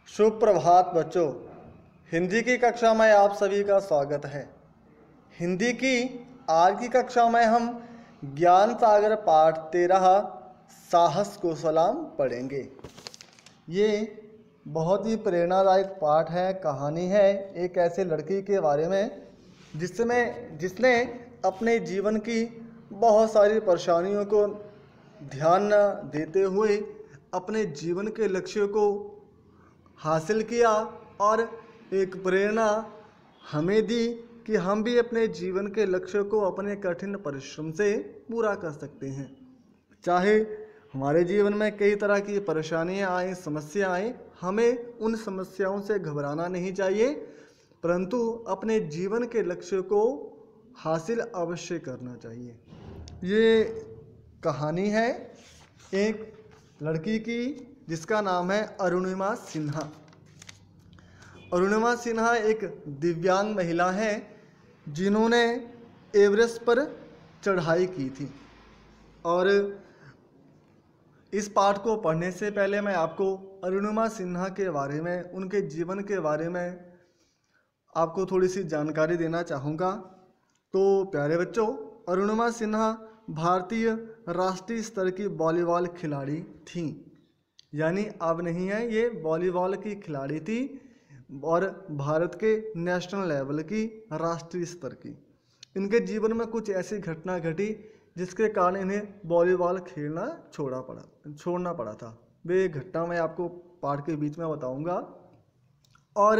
सुप्रभात बच्चों। हिंदी की कक्षा में आप सभी का स्वागत है। हिंदी की आज की कक्षा में हम ज्ञान सागर पाठ 13 साहस को सलाम पढ़ेंगे। ये बहुत ही प्रेरणादायक पाठ है, कहानी है एक ऐसे लड़की के बारे में जिसने अपने जीवन की बहुत सारी परेशानियों को ध्यान न देते हुए अपने जीवन के लक्ष्य को हासिल किया और एक प्रेरणा हमें दी कि हम भी अपने जीवन के लक्ष्य को अपने कठिन परिश्रम से पूरा कर सकते हैं। चाहे हमारे जीवन में कई तरह की परेशानियां आए, समस्या आए, हमें उन समस्याओं से घबराना नहीं चाहिए, परंतु अपने जीवन के लक्ष्य को हासिल अवश्य करना चाहिए। ये कहानी है एक लड़की की जिसका नाम है अरुणिमा सिन्हा। अरुणिमा सिन्हा एक दिव्यांग महिला है जिन्होंने एवरेस्ट पर चढ़ाई की थी। और इस पाठ को पढ़ने से पहले मैं आपको अरुणिमा सिन्हा के बारे में, उनके जीवन के बारे में आपको थोड़ी सी जानकारी देना चाहूँगा। तो प्यारे बच्चों, अरुणिमा सिन्हा भारतीय राष्ट्रीय स्तर की वॉलीबॉल खिलाड़ी थीं। यानी अब नहीं है, ये वॉलीबॉल की खिलाड़ी थी और भारत के नेशनल लेवल की, राष्ट्रीय स्तर की। इनके जीवन में कुछ ऐसी घटना घटी जिसके कारण इन्हें वॉलीबॉल खेलना छोड़ना पड़ा था। वे घटना मैं आपको पाठ के बीच में बताऊंगा। और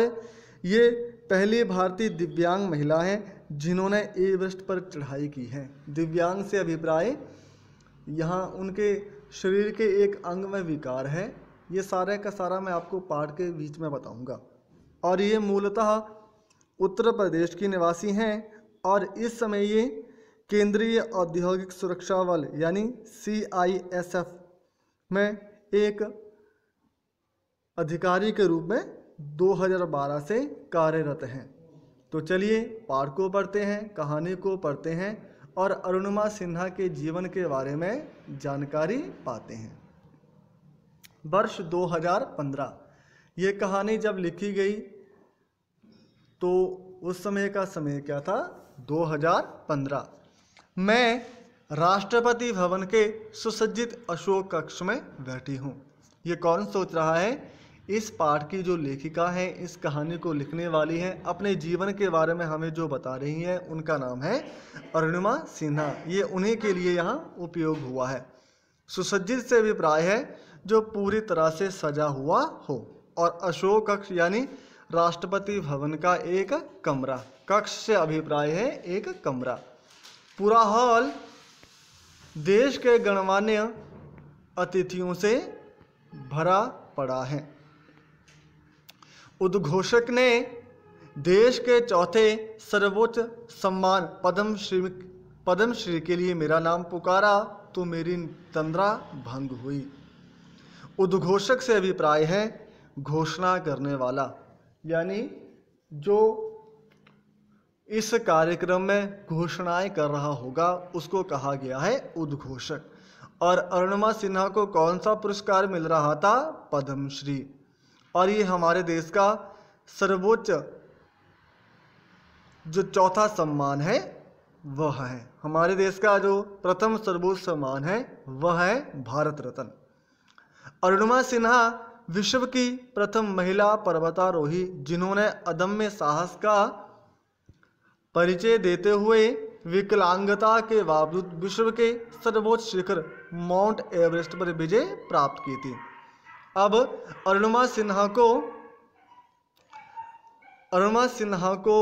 ये पहली भारतीय दिव्यांग महिला है जिन्होंने एवरेस्ट पर चढ़ाई की है। दिव्यांग से अभिप्राय यहाँ उनके शरीर के एक अंग में विकार है। ये सारे का सारा मैं आपको पाठ के बीच में बताऊंगा। और ये मूलतः उत्तर प्रदेश की निवासी हैं और इस समय ये केंद्रीय औद्योगिक सुरक्षा बल यानी CISF में एक अधिकारी के रूप में 2012 से कार्यरत हैं। तो चलिए पाठ को पढ़ते हैं, कहानी को पढ़ते हैं और अरुणिमा सिन्हा के जीवन के बारे में जानकारी पाते हैं। वर्ष 2015 ये कहानी जब लिखी गई तो उस समय का समय क्या था? 2015। मैं राष्ट्रपति भवन के सुसज्जित अशोक कक्ष में बैठी हूँ। ये कौन सोच रहा है? इस पाठ की जो लेखिका है, इस कहानी को लिखने वाली है, अपने जीवन के बारे में हमें जो बता रही है, उनका नाम है अरुणिमा सिन्हा। ये उन्हीं के लिए यहाँ उपयोग हुआ है। सुसज्जित से अभिप्राय है जो पूरी तरह से सजा हुआ हो, और अशोक कक्ष यानी राष्ट्रपति भवन का एक कमरा। कक्ष से अभिप्राय है एक कमरा। पूरा हॉल देश के गणमान्य अतिथियों से भरा पड़ा है। उद्घोषक ने देश के चौथे सर्वोच्च सम्मान पद्मश्री के लिए मेरा नाम पुकारा तो मेरी तंद्रा भंग हुई। उद्घोषक से अभिप्राय है घोषणा करने वाला, यानी जो इस कार्यक्रम में घोषणाएं कर रहा होगा उसको कहा गया है उद्घोषक। और अरुणिमा सिन्हा को कौन सा पुरस्कार मिल रहा था? पद्मश्री। और ये हमारे देश का सर्वोच्च जो चौथा सम्मान है वह है, हमारे देश का जो प्रथम सर्वोच्च सम्मान है वह है भारत रत्न। अरुणिमा सिन्हा विश्व की प्रथम महिला पर्वतारोही जिन्होंने अदम्य साहस का परिचय देते हुए विकलांगता के बावजूद विश्व के सर्वोच्च शिखर माउंट एवरेस्ट पर विजय प्राप्त की थी। अब अरुणिमा सिन्हा को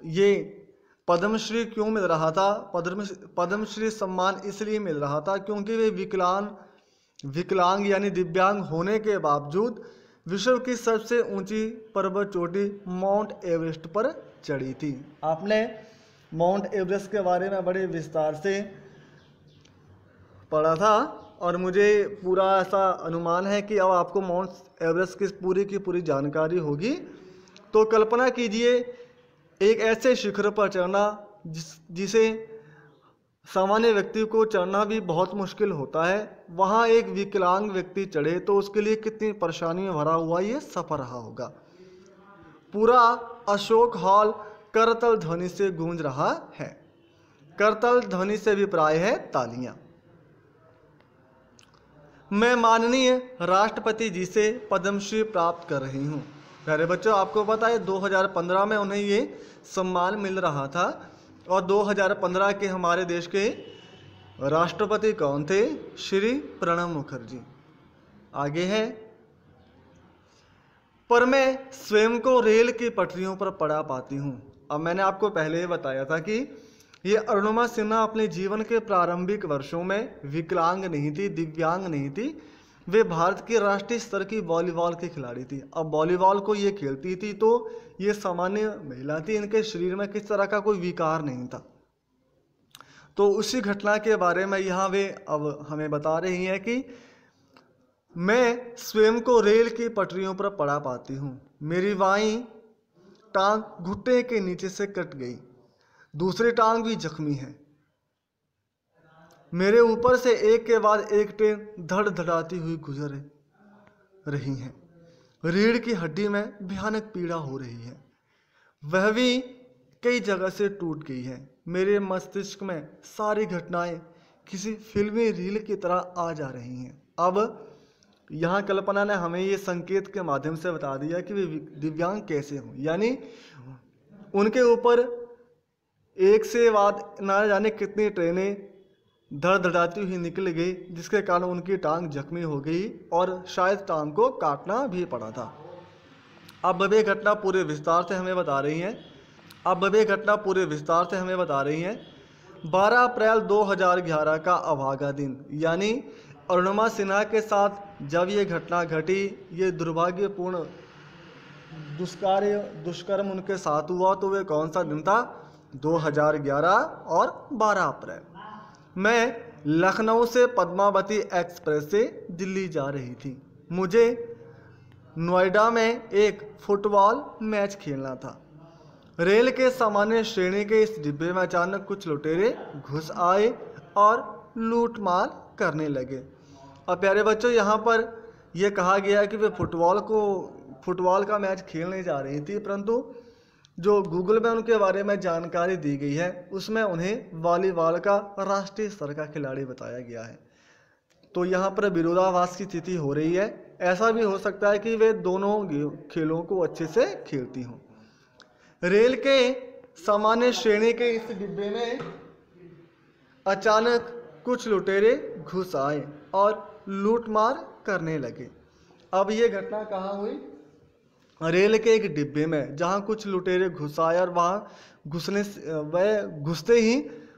ये पद्मश्री क्यों मिल रहा था? पद्मश्री सम्मान इसलिए मिल रहा था क्योंकि वे विकलांग यानी दिव्यांग होने के बावजूद विश्व की सबसे ऊंची पर्वत चोटी माउंट एवरेस्ट पर चढ़ी थी। आपने माउंट एवरेस्ट के बारे में बड़े विस्तार से पढ़ा था और मुझे पूरा ऐसा अनुमान है कि अब आपको माउंट एवरेस्ट की पूरी जानकारी होगी। तो कल्पना कीजिए एक ऐसे शिखर पर चढ़ना जिसे सामान्य व्यक्ति को चढ़ना भी बहुत मुश्किल होता है, वहाँ एक विकलांग व्यक्ति चढ़े तो उसके लिए कितनी परेशानियों भरा हुआ ये सफ़र रहा होगा। पूरा अशोक हॉल करतल ध्वनि से गूंज रहा है। करतल ध्वनि से अभिप्राय है तालियां। मैं माननीय राष्ट्रपति जी से पद्मश्री प्राप्त कर रही हूँ। प्यारे बच्चों, आपको पता है 2015 में उन्हें ये सम्मान मिल रहा था और 2015 के हमारे देश के राष्ट्रपति कौन थे? श्री प्रणब मुखर्जी। आगे है, पर मैं स्वयं को रेल की पटरियों पर पड़ा पाती हूँ। अब मैंने आपको पहले ही बताया था कि ये अरुणिमा सिन्हा अपने जीवन के प्रारंभिक वर्षों में विकलांग नहीं थी, दिव्यांग नहीं थी। वे भारत की राष्ट्रीय स्तर की वॉलीबॉल की खिलाड़ी थी। अब वॉलीबॉल को ये खेलती थी तो ये सामान्य महिला थी, इनके शरीर में किस तरह का कोई विकार नहीं था। तो उसी घटना के बारे में यहाँ वे अब हमें बता रही हैं कि मैं स्वयं को रेल की पटरियों पर पड़ा पाती हूँ। मेरी बाईं टांग घुटने के नीचे से कट गई, दूसरी टांग भी जख्मी है। मेरे ऊपर से एक के बाद एक ट्रेन धड़धड़ाती हुई गुजर रही है। रीढ़ की हड्डी में भयानक पीड़ा हो रही है, वह भी कई जगह से टूट गई है। मेरे मस्तिष्क में सारी घटनाएं किसी फिल्मी रील की तरह आ जा रही हैं। अब यहाँ कल्पना ने हमें ये संकेत के माध्यम से बता दिया कि वे दिव्यांग कैसे हों, यानी उनके ऊपर एक से बाद ना जाने कितनी ट्रेनें धड़धड़ाती हुई निकल गई, जिसके कारण उनकी टांग जख्मी हो गई और शायद टांग को काटना भी पड़ा था। अब वे घटना पूरे विस्तार से हमें बता रही हैं। 12 अप्रैल 2011 का अभागा दिन, यानी अरुणिमा सिन्हा के साथ जब ये घटना घटी, ये दुर्भाग्यपूर्ण दुष्कर्म उनके साथ हुआ, तो वे कौन सा दिन था? 2011 और 12 अप्रैल। मैं लखनऊ से पद्मावती एक्सप्रेस से दिल्ली जा रही थी। मुझे नोएडा में एक फुटबॉल मैच खेलना था। रेल के सामान्य श्रेणी के इस डिब्बे में अचानक कुछ लुटेरे घुस आए और लूटमार करने लगे। अब प्यारे बच्चों, यहाँ पर यह कहा गया कि वे फुटबॉल का मैच खेलने जा रही थी, परंतु जो गूगल में उनके बारे में जानकारी दी गई है उसमें उन्हें वॉलीबॉल का राष्ट्रीय स्तर का खिलाड़ी बताया गया है। तो यहाँ पर विरोधाभास की स्थिति हो रही है। ऐसा भी हो सकता है कि वे दोनों खेलों को अच्छे से खेलती हों। रेल के सामान्य श्रेणी के इस डिब्बे में अचानक कुछ लुटेरे घुस आए और लूटमार करने लगे। अब ये घटना कहाँ हुई? रेल के एक डिब्बे में, जहाँ कुछ लुटेरे घुस आए और वहाँ घुसते ही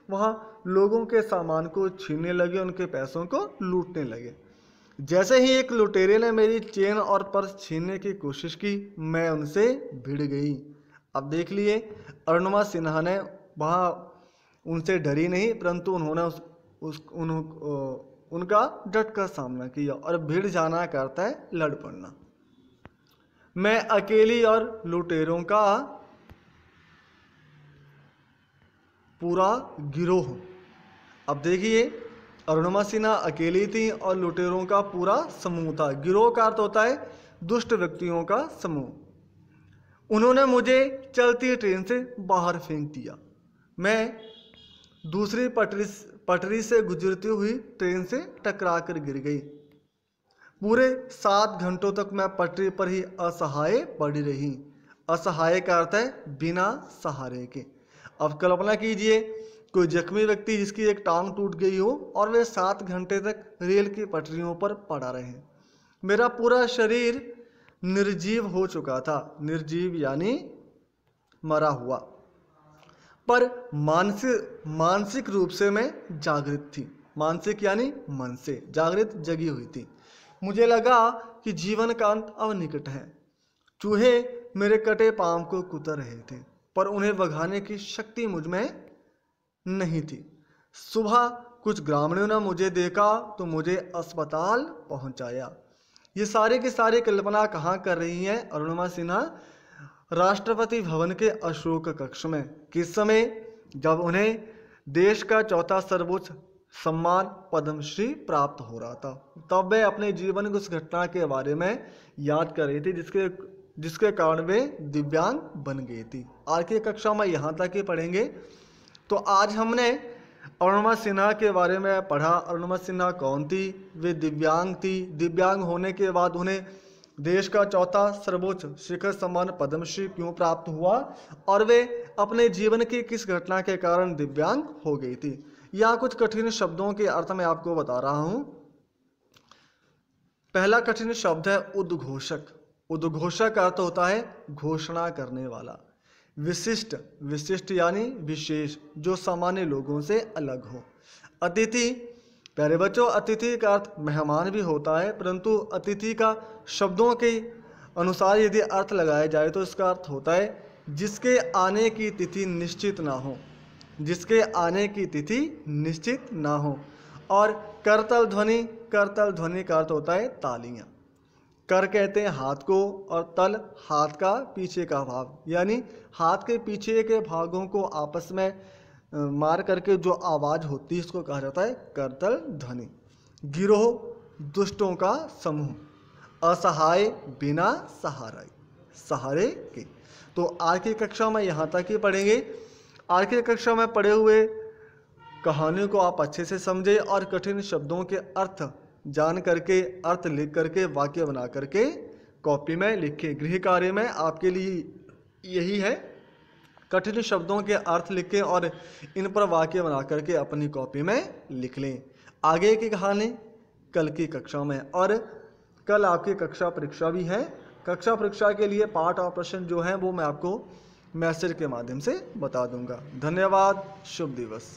वहाँ लोगों के सामान को छीनने लगे, उनके पैसों को लूटने लगे। जैसे ही एक लुटेरे ने मेरी चेन और पर्स छीनने की कोशिश की, मैं उनसे भिड़ गई। अब देख लिए, अरुणिमा सिन्हा ने वहाँ उनसे डरी नहीं, परंतु उन्होंने उनका डट कर सामना किया। और भिड़ जाना करता है लड़ पड़ना। मैं अकेली और लुटेरों का पूरा गिरोह। अब देखिए, अरुणिमा सिन्हा अकेली थी और लुटेरों का पूरा समूह था। गिरोह का अर्थ होता है दुष्ट व्यक्तियों का समूह। उन्होंने मुझे चलती ट्रेन से बाहर फेंक दिया। मैं दूसरी पटरी से गुजरती हुई ट्रेन से टकराकर गिर गई। पूरे 7 घंटों तक मैं पटरी पर ही असहाय पड़ी रही। असहाय का अर्थ है बिना सहारे के। अब कल्पना कीजिए, कोई जख्मी व्यक्ति जिसकी एक टांग टूट गई हो और वे 7 घंटे तक रेल की पटरियों पर पड़ा रहे। मेरा पूरा शरीर निर्जीव हो चुका था। निर्जीव यानी मरा हुआ, पर मानसिक रूप से मैं जागृत थी। मानसिक यानी मन से जागृत, जगी हुई थी। मुझे लगा कि जीवन का अंत अब निकट है। चूहे मेरे कटे पांव को कुतर रहे थे, पर उन्हें भगाने की शक्ति मुझ में नहीं थी। सुबह कुछ ग्रामीणों ने मुझे देखा तो मुझे अस्पताल पहुंचाया। ये सारे की सारी कल्पना कहाँ कर रही हैं अरुणिमा सिन्हा? राष्ट्रपति भवन के अशोक कक्ष में। किस समय? जब उन्हें देश का चौथा सर्वोच्च सम्मान पद्मश्री प्राप्त हो रहा था। तब वे अपने जीवन की उस घटना के बारे में याद कर रही थी जिसके कारण वे दिव्यांग बन गई थी। आज की कक्षा में यहाँ तक ही पढ़ेंगे। तो आज हमने अरुणिमा सिन्हा के बारे में पढ़ा। अरुणिमा सिन्हा कौन थी? वे दिव्यांग थी। दिव्यांग होने के बाद उन्हें देश का चौथा सर्वोच्च शिखर सम्मान पद्मश्री क्यों प्राप्त हुआ और वे अपने जीवन की किस घटना के कारण दिव्यांग हो गई थी। यहाँ कुछ कठिन शब्दों के अर्थ मैं आपको बता रहा हूँ। पहला कठिन शब्द है उद्घोषक। उद्घोषक का अर्थ होता है घोषणा करने वाला। विशिष्ट, विशिष्ट यानी विशेष, जो सामान्य लोगों से अलग हो। अतिथि, प्यारे बच्चों, अतिथि का अर्थ मेहमान भी होता है, परंतु अतिथि का शब्दों के अनुसार यदि अर्थ लगाया जाए तो इसका अर्थ होता है जिसके आने की तिथि निश्चित ना हो, जिसके आने की तिथि निश्चित ना हो। और करतल ध्वनि, करतल ध्वनि का अर्थ होता है तालियां। कर कहते हैं हाथ को और तल हाथ का पीछे का भाग, यानी हाथ के पीछे के भागों को आपस में मार करके जो आवाज होती है इसको कहा जाता है करतल ध्वनि। गिरोह, दुष्टों का समूह। असहाय, बिना सहारे, सहारे के। तो आज की कक्षा में यहाँ तक ही पढ़ेंगे। आज की कक्षा में पढ़े हुए कहानियों को आप अच्छे से समझे और कठिन शब्दों के अर्थ जान करके, अर्थ लिख करके, वाक्य बना करके कॉपी में लिखें। गृह कार्य में आपके लिए यही है, कठिन शब्दों के अर्थ लिखें और इन पर वाक्य बना करके अपनी कॉपी में लिख लें। आगे की कहानी कल की कक्षा में। और कल आपकी कक्षा परीक्षा भी है। कक्षा परीक्षा के लिए पाठ और प्रश्न जो हैं वो मैं आपको मैसेज के माध्यम से बता दूंगा। धन्यवाद। शुभ दिवस।